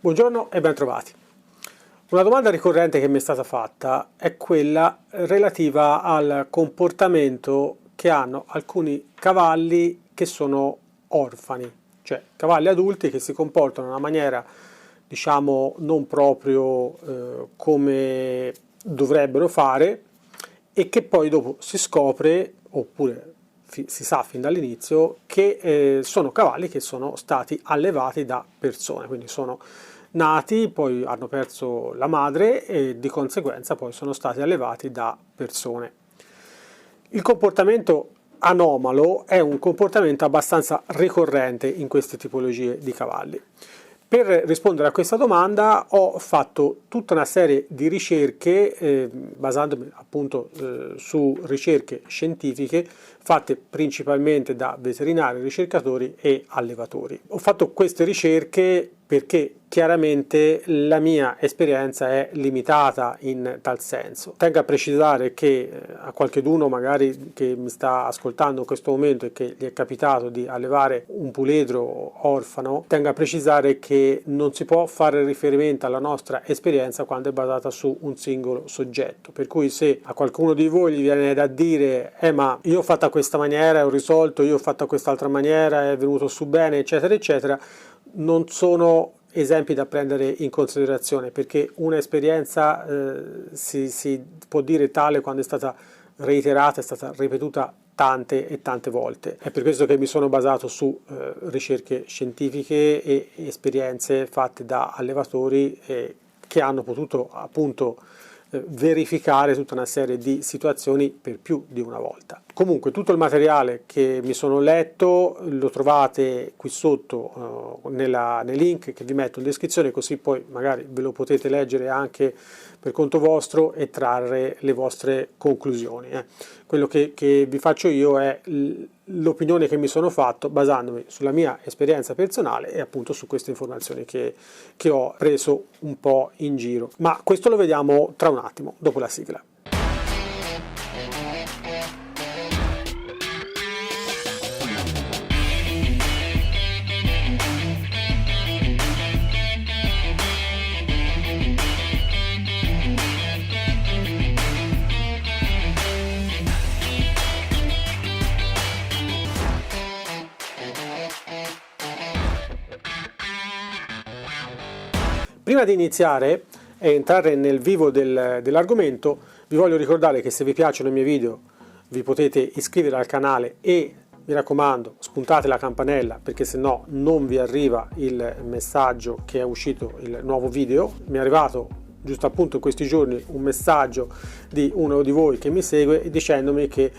Buongiorno e bentrovati. Una domanda ricorrente che mi è stata fatta è quella relativa al comportamento che hanno alcuni cavalli che sono orfani, cioè cavalli adulti che si comportano in una maniera, diciamo, non proprio come dovrebbero fare e che poi dopo si scopre, oppure si sa fin dall'inizio, che sono cavalli che sono stati allevati da persone, quindi sono nati, poi hanno perso la madre e di conseguenza poi sono stati allevati da persone. Il comportamento anomalo è un comportamento abbastanza ricorrente in queste tipologie di cavalli. Per rispondere a questa domanda ho fatto tutta una serie di ricerche basandomi appunto su ricerche scientifiche fatte principalmente da veterinari, ricercatori e allevatori. Ho fatto queste ricerche perché chiaramente la mia esperienza è limitata in tal senso. Tengo a precisare che a qualcheduno magari che mi sta ascoltando in questo momento e che gli è capitato di allevare un puledro orfano, tengo a precisare che non si può fare riferimento alla nostra esperienza quando è basata su un singolo soggetto. Per cui se a qualcuno di voi gli viene da dire ma io ho fatto a questa maniera e ho risolto, io ho fatto a quest'altra maniera e è venuto su bene, eccetera, eccetera, non sono esempi da prendere in considerazione, perché un'esperienza si può dire tale quando è stata reiterata, è stata ripetuta tante e tante volte. È per questo che mi sono basato su ricerche scientifiche e esperienze fatte da allevatori che hanno potuto appunto verificare tutta una serie di situazioni per più di una volta. Comunque tutto il materiale che mi sono letto lo trovate qui sotto nel link che vi metto in descrizione, così poi magari ve lo potete leggere anche per conto vostro e trarre le vostre conclusioni. Quello che vi faccio io è l'opinione che mi sono fatto basandomi sulla mia esperienza personale e appunto su queste informazioni che ho preso un po' in giro. Ma questo lo vediamo tra un attimo, dopo la sigla. Prima di iniziare e entrare nel vivo dell'argomento, vi voglio ricordare che se vi piacciono i miei video vi potete iscrivere al canale e, mi raccomando, spuntate la campanella perché se no non vi arriva il messaggio che è uscito il nuovo video. Mi è arrivato giusto appunto in questi giorni un messaggio di uno di voi che mi segue dicendomi che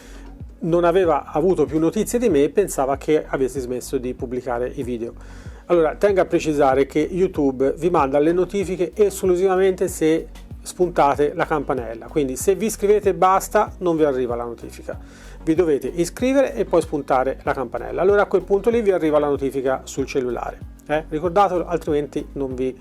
non aveva avuto più notizie di me e pensava che avessi smesso di pubblicare i video. Allora, tengo a precisare che YouTube vi manda le notifiche esclusivamente se spuntate la campanella, quindi se vi iscrivete e basta non vi arriva la notifica, vi dovete iscrivere e poi spuntare la campanella, allora a quel punto lì vi arriva la notifica sul cellulare, ricordatelo, altrimenti non vi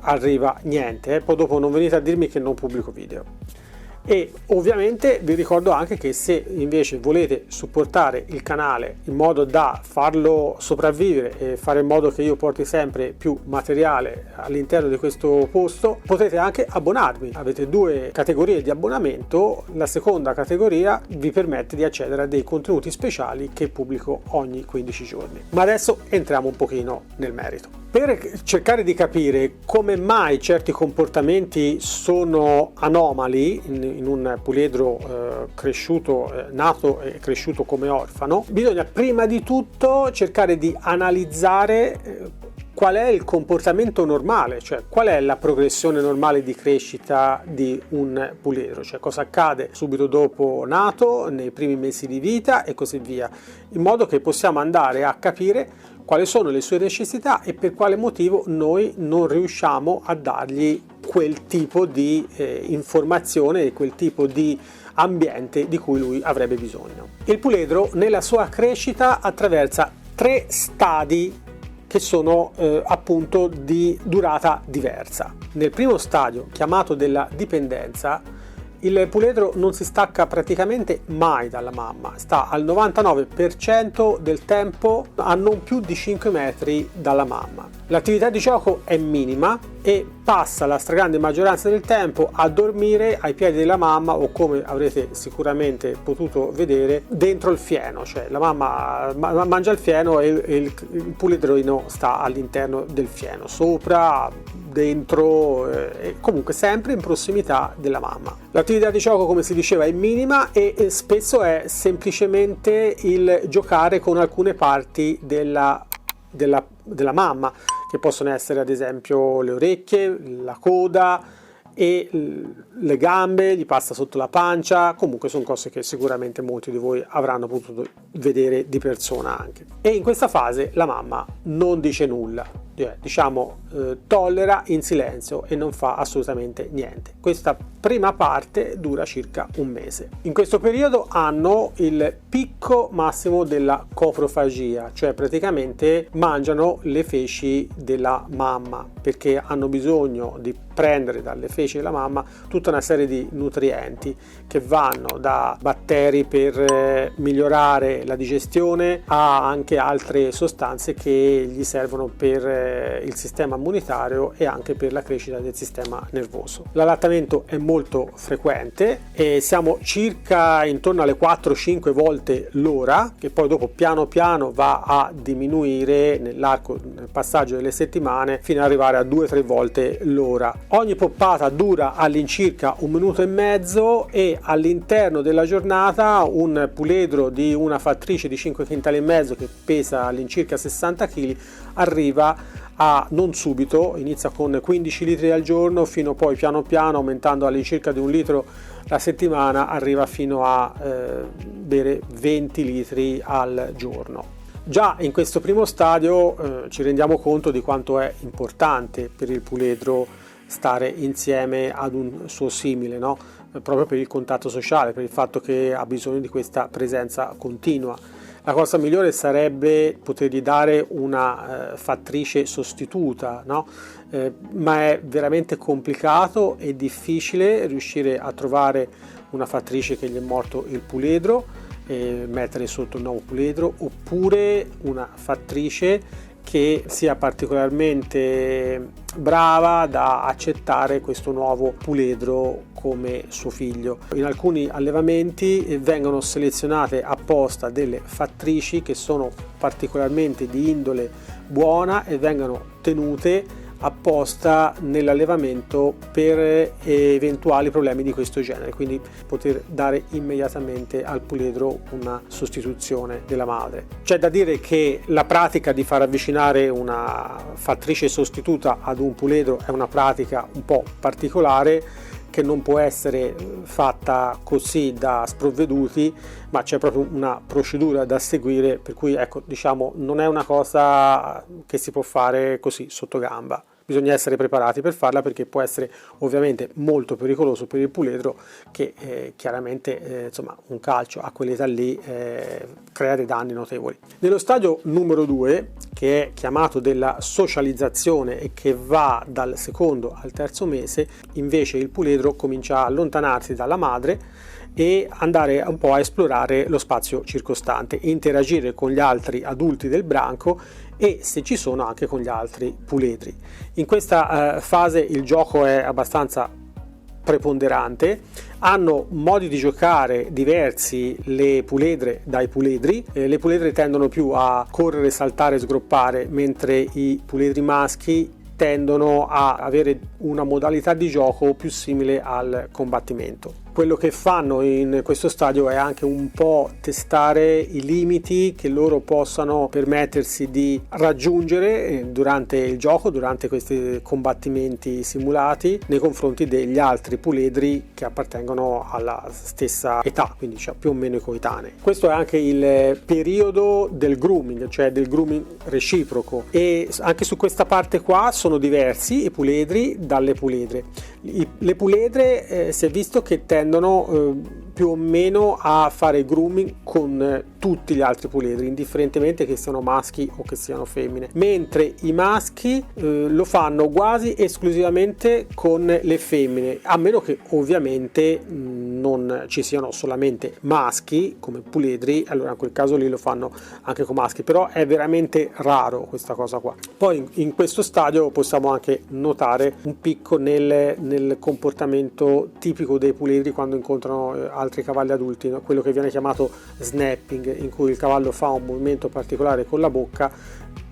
arriva niente, poi dopo non venite a dirmi che non pubblico video. E ovviamente vi ricordo anche che se invece volete supportare il canale in modo da farlo sopravvivere e fare in modo che io porti sempre più materiale all'interno di questo posto, potete anche abbonarvi. Avete due categorie di abbonamento, la seconda categoria vi permette di accedere a dei contenuti speciali che pubblico ogni 15 giorni. Ma adesso entriamo un pochino nel merito. Per cercare di capire come mai certi comportamenti sono anomali in un puledro nato e cresciuto come orfano, bisogna prima di tutto cercare di analizzare qual è il comportamento normale, cioè qual è la progressione normale di crescita di un puledro, cioè cosa accade subito dopo nato, nei primi mesi di vita e così via, in modo che possiamo andare a capire quali sono le sue necessità e per quale motivo noi non riusciamo a dargli quel tipo di informazione e quel tipo di ambiente di cui lui avrebbe bisogno. Il puledro nella sua crescita attraversa 3 stadi che sono appunto di durata diversa. Nel primo stadio, chiamato della dipendenza, Il puledro non si stacca praticamente mai dalla mamma, sta al 99% del tempo a non più di 5 metri dalla mamma. L'attività di gioco è minima e passa la stragrande maggioranza del tempo a dormire ai piedi della mamma o, come avrete sicuramente potuto vedere, dentro il fieno, cioè la mamma mangia il fieno e il puledrino sta all'interno del fieno, sopra, dentro, comunque sempre in prossimità della mamma. L'attività di gioco, come si diceva, è minima e spesso è semplicemente il giocare con alcune parti della mamma, che possono essere ad esempio le orecchie, la coda e le gambe, gli passa sotto la pancia. Comunque sono cose che sicuramente molti di voi avranno potuto vedere di persona anche. E in questa fase la mamma non dice nulla, tollera in silenzio e non fa assolutamente niente. Questa prima parte dura circa un mese. In questo periodo hanno il picco massimo della coprofagia, cioè praticamente mangiano le feci della mamma, perché hanno bisogno di prendere dalle feci della mamma tutta una serie di nutrienti che vanno da batteri per migliorare la digestione a anche altre sostanze che gli servono per il sistema immunitario e anche per la crescita del sistema nervoso. L'allattamento è molto frequente e siamo circa intorno alle 4-5 volte l'ora, che poi dopo piano piano va a diminuire nel passaggio delle settimane fino ad arrivare a 2-3 volte l'ora. Ogni poppata dura all'incirca 1 minuto e mezzo e all'interno della giornata un puledro di una fattrice di 5 quintali e mezzo che pesa all'incirca 60 kg arriva a, non subito, inizia con 15 litri al giorno fino poi piano piano, aumentando all'incirca di 1 litro la settimana, arriva fino a bere 20 litri al giorno. Già in questo primo stadio ci rendiamo conto di quanto è importante per il puledro stare insieme ad un suo simile, no? Proprio per il contatto sociale, per il fatto che ha bisogno di questa presenza continua. La cosa migliore sarebbe potergli dare una fattrice sostituta, no? Ma è veramente complicato e difficile riuscire a trovare una fattrice che gli è morto il puledro e mettere sotto un nuovo puledro, oppure una fattrice che sia particolarmente brava da accettare questo nuovo puledro come suo figlio. In alcuni allevamenti vengono selezionate apposta delle fattrici che sono particolarmente di indole buona e vengono tenute apposta nell'allevamento per eventuali problemi di questo genere, quindi poter dare immediatamente al puledro una sostituzione della madre. C'è da dire che la pratica di far avvicinare una fattrice sostituta ad un puledro è una pratica un po' particolare, che non può essere fatta così da sprovveduti, ma c'è proprio una procedura da seguire, per cui ecco, diciamo, non è una cosa che si può fare così sotto gamba. Bisogna essere preparati per farla, perché può essere ovviamente molto pericoloso per il puledro, che chiaramente insomma, un calcio a quell'età lì crea dei danni notevoli. Nello stadio numero 2, che è chiamato della socializzazione e che va dal secondo al terzo mese, invece il puledro comincia a allontanarsi dalla madre e andare un po' a esplorare lo spazio circostante, interagire con gli altri adulti del branco e, se ci sono, anche con gli altri puledri. In questa fase il gioco è abbastanza preponderante, hanno modi di giocare diversi le puledre dai puledri. Le puledre tendono più a correre, saltare, sgroppare, mentre i puledri maschi tendono a avere una modalità di gioco più simile al combattimento. Quello che fanno in questo stadio è anche un po' testare i limiti che loro possano permettersi di raggiungere durante il gioco, durante questi combattimenti simulati, nei confronti degli altri puledri che appartengono alla stessa età, quindi cioè più o meno coetanei. Questo è anche il periodo del grooming, cioè del grooming reciproco, e anche su questa parte qua sono diversi i puledri dalle puledre. Le puledre si è visto che tendono più o meno a fare grooming con tutti gli altri puledri, indifferentemente che siano maschi o che siano femmine, mentre i maschi lo fanno quasi esclusivamente con le femmine, a meno che ovviamente non ci siano solamente maschi come puledri, allora in quel caso lì lo fanno anche con maschi, però è veramente raro questa cosa qua. Poi in questo stadio possiamo anche notare un picco nel comportamento tipico dei puledri quando incontrano altri cavalli adulti, no? Quello che viene chiamato snapping, in cui il cavallo fa un movimento particolare con la bocca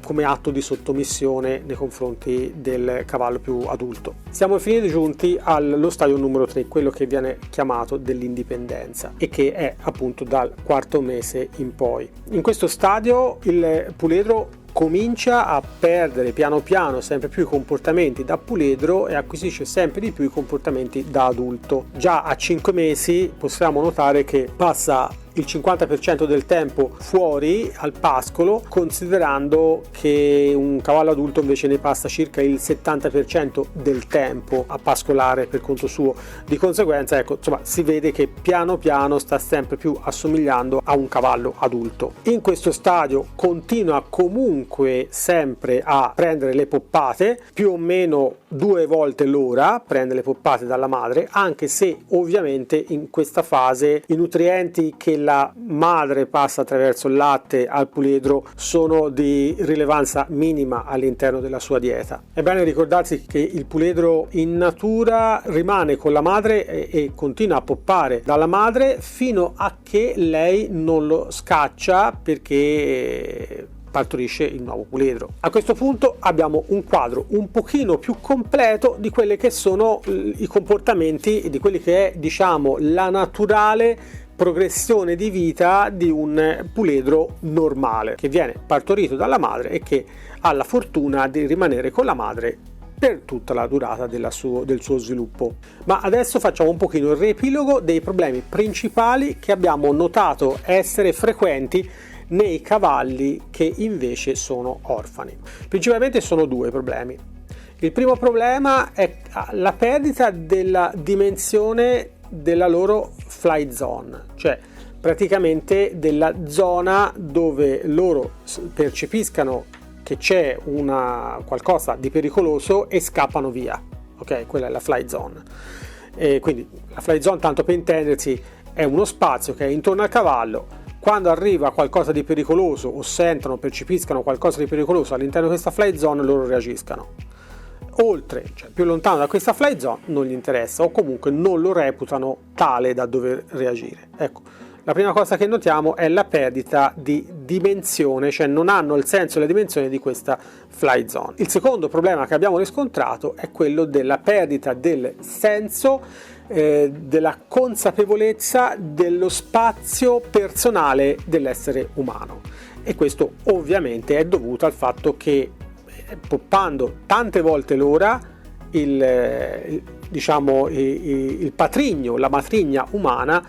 come atto di sottomissione nei confronti del cavallo più adulto. Siamo infine giunti allo stadio numero 3, quello che viene chiamato dell'indipendenza e che è appunto dal quarto mese in poi. In questo stadio il puledro comincia a perdere piano piano sempre più i comportamenti da puledro e acquisisce sempre di più i comportamenti da adulto. Già a 5 mesi possiamo notare che passa il 50% del tempo fuori al pascolo, considerando che un cavallo adulto invece ne passa circa il 70% del tempo a pascolare per conto suo. Di conseguenza, ecco, insomma, si vede che piano piano sta sempre più assomigliando a un cavallo adulto. In questo stadio continua comunque sempre a prendere le poppate, più o meno 2 volte l'ora prende le poppate dalla madre, anche se ovviamente in questa fase i nutrienti che la madre passa attraverso il latte al puledro sono di rilevanza minima all'interno della sua dieta. È bene ricordarsi che il puledro in natura rimane con la madre e continua a poppare dalla madre fino a che lei non lo scaccia perché partorisce il nuovo puledro. A questo punto abbiamo un quadro un pochino più completo di quelli che sono i comportamenti, di quelli che è, diciamo, la naturale progressione di vita di un puledro normale che viene partorito dalla madre e che ha la fortuna di rimanere con la madre per tutta la durata del suo sviluppo. Ma adesso facciamo un pochino il riepilogo dei problemi principali che abbiamo notato essere frequenti nei cavalli che invece sono orfani. Principalmente sono 2 problemi. Il primo problema è la perdita della dimensione della loro fly zone, cioè praticamente della zona dove loro percepiscano che c'è qualcosa di pericoloso e scappano via. Ok, quella è la fly zone. E quindi la fly zone, tanto per intendersi, è uno spazio che è intorno al cavallo. Quando arriva qualcosa di pericoloso o sentono, percepiscano qualcosa di pericoloso all'interno di questa fly zone, loro reagiscano. Oltre, cioè più lontano da questa fly zone, non gli interessa o comunque non lo reputano tale da dover reagire. Ecco, la prima cosa che notiamo è la perdita di dimensione, cioè non hanno il senso e la dimensione di questa fly zone. Il secondo problema che abbiamo riscontrato è quello della perdita del senso, della consapevolezza dello spazio personale dell'essere umano, e questo ovviamente è dovuto al fatto che poppando tante volte l'ora il patrigno, la matrigna umana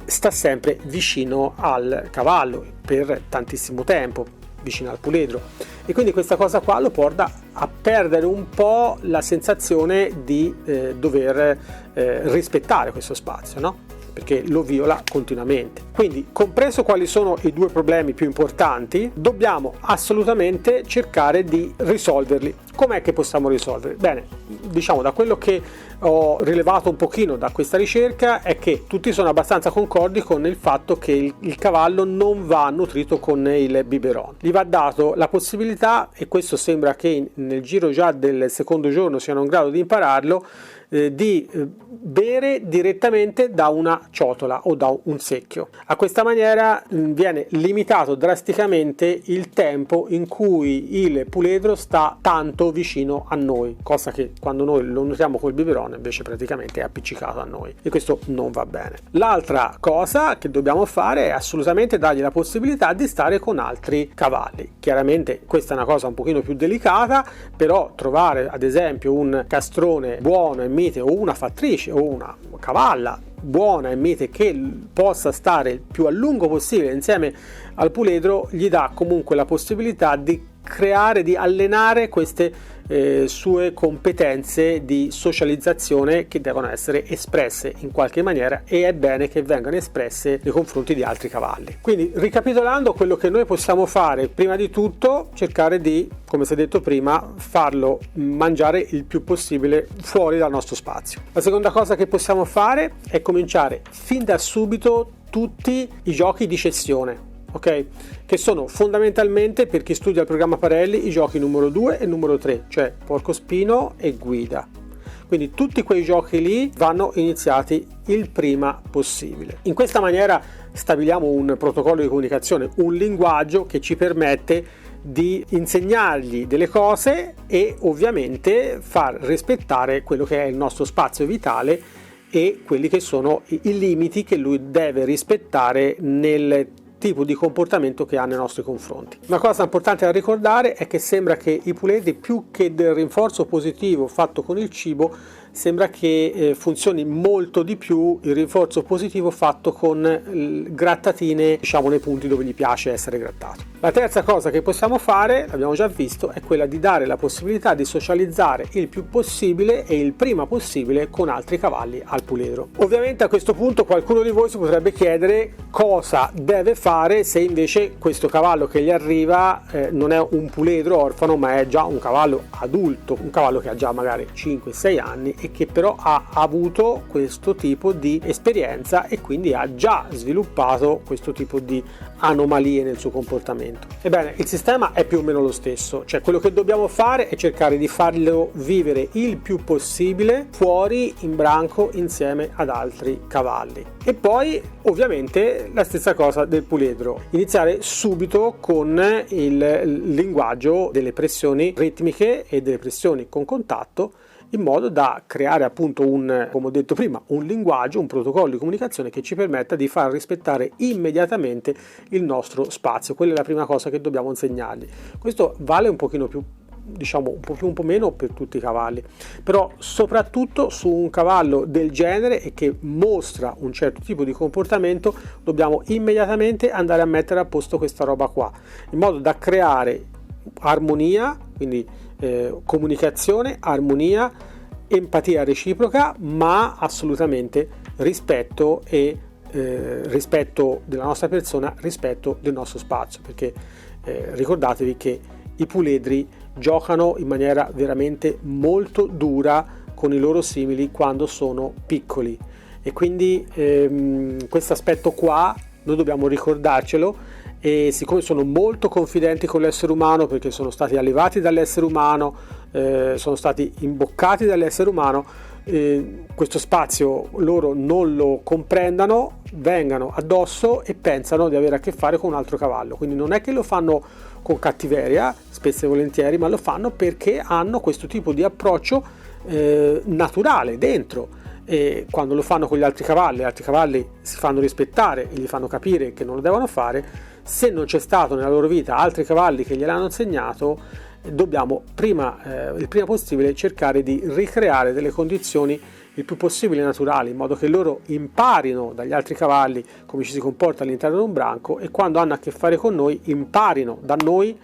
sta sempre vicino al cavallo per tantissimo tempo, vicino al puledro, e quindi questa cosa qua lo porta a perdere un po' la sensazione di dover rispettare questo spazio, no? Perché lo viola continuamente. Quindi, compreso quali sono i 2 problemi più importanti, dobbiamo assolutamente cercare di risolverli. Com'è che possiamo risolverli? Bene, diciamo, da quello che ho rilevato un pochino da questa ricerca è che tutti sono abbastanza concordi con il fatto che il cavallo non va nutrito con il biberon. Gli va dato la possibilità, e questo sembra che nel giro già del secondo giorno siano in grado di impararlo, di bere direttamente da una ciotola o da un secchio. A questa maniera viene limitato drasticamente il tempo in cui il puledro sta tanto vicino a noi, cosa che quando noi lo nutriamo col biberon invece praticamente è appiccicato a noi, e questo non va bene. L'altra cosa che dobbiamo fare è assolutamente dargli la possibilità di stare con altri cavalli. Chiaramente questa è una cosa un pochino più delicata, però trovare ad esempio un castrone buono e mite o una fattrice o una cavalla buona e mite che possa stare il più a lungo possibile insieme al puledro gli dà comunque la possibilità di creare, di allenare queste sue competenze di socializzazione che devono essere espresse in qualche maniera, e è bene che vengano espresse nei confronti di altri cavalli. Quindi, ricapitolando, quello che noi possiamo fare, prima di tutto cercare di, come si è detto prima, farlo mangiare il più possibile fuori dal nostro spazio. La seconda cosa che possiamo fare è cominciare fin da subito tutti i giochi di cessione, ok? Che sono fondamentalmente, per chi studia il programma Parelli, i giochi numero 2 e numero 3, cioè porcospino e guida. Quindi tutti quei giochi lì vanno iniziati il prima possibile. In questa maniera stabiliamo un protocollo di comunicazione, un linguaggio che ci permette di insegnargli delle cose e ovviamente far rispettare quello che è il nostro spazio vitale e quelli che sono i limiti che lui deve rispettare nel tipo di comportamento che ha nei nostri confronti. Una cosa importante da ricordare è che sembra che i puledri, più che del rinforzo positivo fatto con il cibo, sembra che funzioni molto di più il rinforzo positivo fatto con grattatine, diciamo, nei punti dove gli piace essere grattato. La terza cosa che possiamo fare, l'abbiamo già visto, è quella di dare la possibilità di socializzare il più possibile e il prima possibile con altri cavalli al puledro. Ovviamente a questo punto qualcuno di voi si potrebbe chiedere cosa deve fare se invece questo cavallo che gli arriva non è un puledro orfano, ma è già un cavallo adulto, un cavallo che ha già magari 5-6 anni e che però ha avuto questo tipo di esperienza e quindi ha già sviluppato questo tipo di anomalie nel suo comportamento. Ebbene, il sistema è più o meno lo stesso, cioè quello che dobbiamo fare è cercare di farlo vivere il più possibile fuori in branco insieme ad altri cavalli. E poi ovviamente la stessa cosa del puledro, iniziare subito con il linguaggio delle pressioni ritmiche e delle pressioni con contatto, in modo da creare appunto come ho detto prima, un linguaggio, un protocollo di comunicazione che ci permetta di far rispettare immediatamente il nostro spazio. Quella è la prima cosa che dobbiamo insegnargli. Questo vale un pochino più, diciamo un po' più, un po' meno per tutti i cavalli, però soprattutto su un cavallo del genere e che mostra un certo tipo di comportamento dobbiamo immediatamente andare a mettere a posto questa roba qua, in modo da creare armonia, quindi comunicazione, armonia, empatia reciproca, ma assolutamente rispetto e rispetto della nostra persona, rispetto del nostro spazio, perché ricordatevi che i puledri giocano in maniera veramente molto dura con i loro simili quando sono piccoli e quindi questo aspetto qua noi dobbiamo ricordarcelo. E siccome sono molto confidenti con l'essere umano, perché sono stati allevati dall'essere umano, sono stati imboccati dall'essere umano, questo spazio loro non lo comprendano, vengano addosso e pensano di avere a che fare con un altro cavallo. Quindi non è che lo fanno con cattiveria, spesso e volentieri, ma lo fanno perché hanno questo tipo di approccio naturale dentro. E quando lo fanno con gli altri cavalli si fanno rispettare e gli fanno capire che non lo devono fare. Se non c'è stato nella loro vita altri cavalli che gliel'hanno insegnato, dobbiamo il prima possibile cercare di ricreare delle condizioni il più possibile naturali, in modo che loro imparino dagli altri cavalli come ci si comporta all'interno di un branco e quando hanno a che fare con noi imparino da noi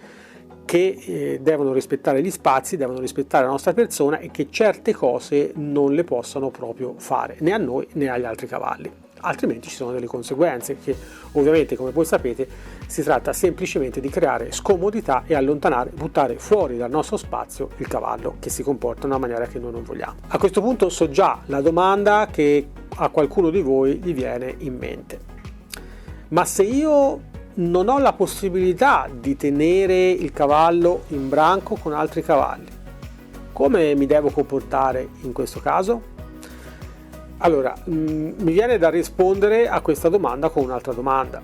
che devono rispettare gli spazi, devono rispettare la nostra persona e che certe cose non le possano proprio fare né a noi né agli altri cavalli, altrimenti ci sono delle conseguenze che ovviamente, come voi sapete, si tratta semplicemente di creare scomodità e allontanare, buttare fuori dal nostro spazio il cavallo che si comporta in una maniera che noi non vogliamo. A questo punto so già la domanda che a qualcuno di voi gli viene in mente: ma se io non ho la possibilità di tenere il cavallo in branco con altri cavalli, come mi devo comportare in questo caso? Allora, mi viene da rispondere a questa domanda con un'altra domanda.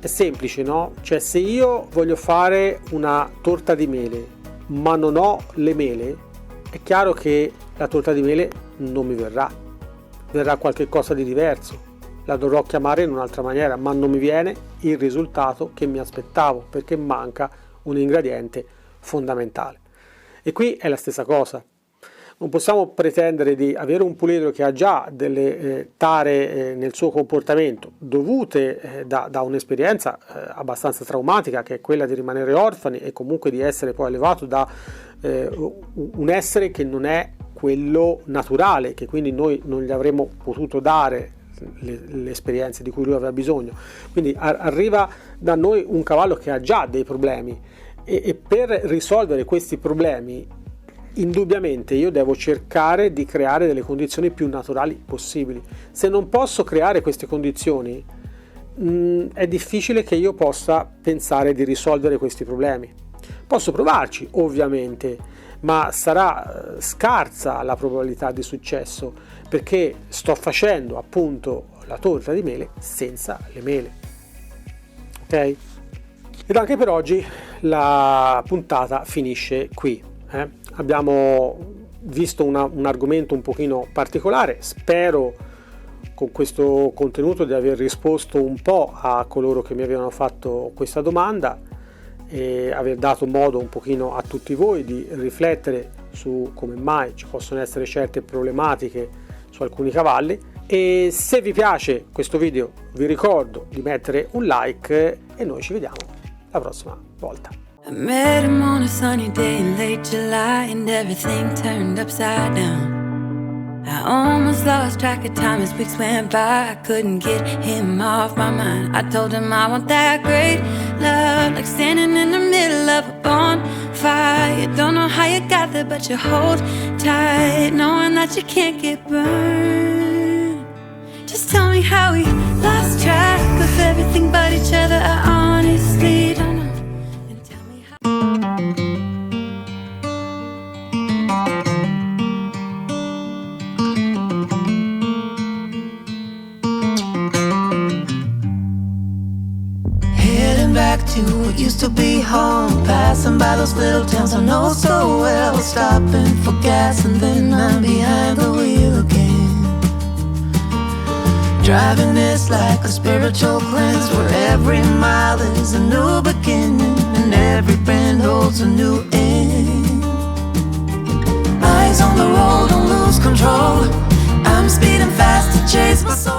È semplice, no? Cioè, se io voglio fare una torta di mele, ma non ho le mele, è chiaro che la torta di mele non mi verrà qualche cosa di diverso. La dovrò chiamare in un'altra maniera, ma non mi viene il risultato che mi aspettavo, perché manca un ingrediente fondamentale. E qui è la stessa cosa. Non possiamo pretendere di avere un puledro che ha già delle tare nel suo comportamento dovute da un'esperienza abbastanza traumatica, che è quella di rimanere orfani e comunque di essere poi allevato da un essere che non è quello naturale, che quindi noi non gli avremmo potuto dare le esperienze di cui lui aveva bisogno. Quindi arriva da noi un cavallo che ha già dei problemi e per risolvere questi problemi indubbiamente io devo cercare di creare delle condizioni più naturali possibili. Se non posso creare queste condizioni, è difficile che io possa pensare di risolvere questi problemi. Posso provarci, ovviamente, ma sarà scarsa la probabilità di successo, perché sto facendo appunto la torta di mele senza le mele. Ok? Ed anche per oggi la puntata finisce qui. Abbiamo visto un argomento un pochino particolare. Spero con questo contenuto di aver risposto un po' a coloro che mi avevano fatto questa domanda e aver dato modo un pochino a tutti voi di riflettere su come mai ci possono essere certe problematiche su alcuni cavalli. E se vi piace questo video vi ricordo di mettere un like e noi ci vediamo la prossima volta. I met him on a sunny day in late July and everything turned upside down. I almost lost track of time as weeks went by. I couldn't get him off my mind. I told him I want that great love, like standing in the middle of a bonfire. You don't know how you got there, but you hold tight, knowing that you can't get burned. Just tell me how we lost track of everything but each other. I honestly don't know. And tell me Heading back to what used to be home, passing by those little towns I know so well, stopping for gas and then I'm behind the wheel again. Driving is like a spiritual cleanse, where every mile is a new beginning and every bend holds a new end. Eyes on the road, don't lose control. I'm speeding fast to chase my soul.